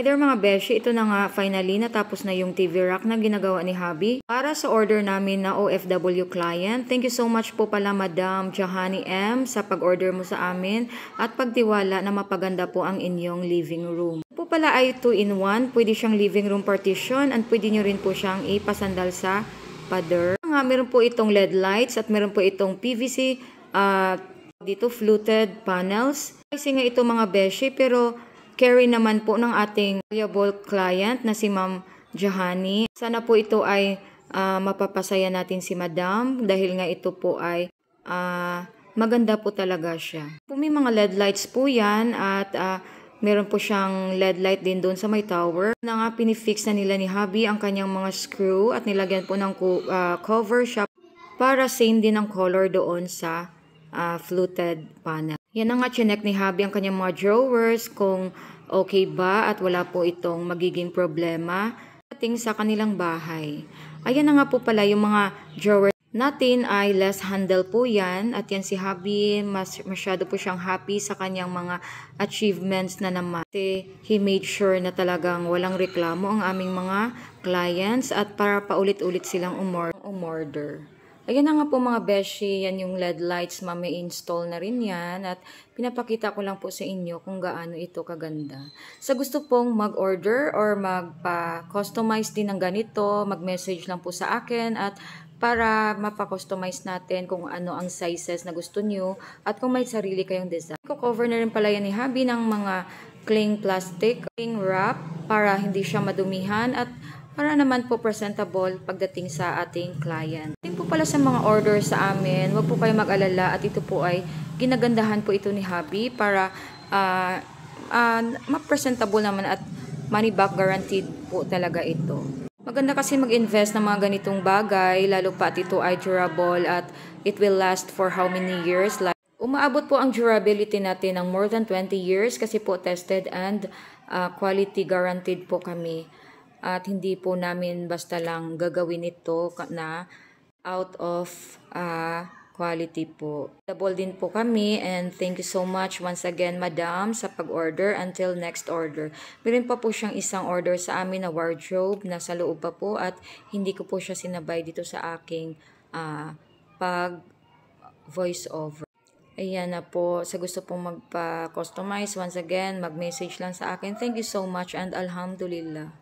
Hi there mga beshi, ito na nga finally natapos na yung TV rack na ginagawa ni Hubby para sa order namin na OFW client. Thank you so much po pala Madam Jahani M sa pag-order mo sa amin at pagtiwala na mapaganda po ang inyong living room. Po pala ay 2-in-1, pwede siyang living room partition at pwede nyo rin po siyang ipasandal sa pader. Meron po itong LED lights at meron po itong PVC dito fluted panels. Kasi nga ito mga beshi pero carry naman po ng ating valuable client na si Ma'am Jahani. Sana po ito ay mapapasaya natin si Madam dahil nga ito po ay maganda po talaga siya. May mga LED lights po yan at meron po siyang LED light din doon sa may tower. Na nga pinifix na nila ni Hubby ang kanyang mga screw at nilagyan po ng cover shop para same din ang color doon sa fluted panel. Yan na nga chinek ni Hubby ang kanyang mga drawers kung okay ba at wala po itong magiging problema ating sa kanilang bahay. Ayan na nga po pala yung mga drawers natin ay less handle po yan at yan si Hubby masyado po siyang happy sa kanyang mga achievements na naman. Kasi he made sure na talagang walang reklamo ang aming mga clients at para paulit-ulit silang umorder. Ayan na nga po mga beshi, yan yung LED lights, install na rin yan at pinapakita ko lang po sa inyo kung gaano ito kaganda. Sa gusto pong mag-order or magpa-customize din ng ganito, mag-message lang po sa akin at para mapa-customize natin kung ano ang sizes na gusto nyo at kung may sarili kayong design. Cover na rin pala yan ni Hubby ng mga cling plastic, cling wrap para hindi siya madumihan at para naman po presentable pagdating sa ating client. Ating po pala sa mga order sa amin, wag po kayo mag-alala at ito po ay ginagandahan po ito ni Hubby para ma-presentable naman at money back guaranteed po talaga ito. Maganda kasi mag-invest ng mga ganitong bagay, lalo pa at ito ay durable at it will last for how many years. Umaabot po ang durability natin ng more than 20 years kasi po tested and quality guaranteed po kami. At hindi po namin basta lang gagawin ito na out of quality po. Double din po kami and thank you so much once again Madam sa pag-order until next order. Meron pa po siyang isang order sa amin na wardrobe na sa loob pa po at hindi ko po siya sinabay dito sa aking pag voice over. Ayan na po. Sa gusto pong magpa-customize once again, mag-message lang sa akin. Thank you so much and alhamdulillah.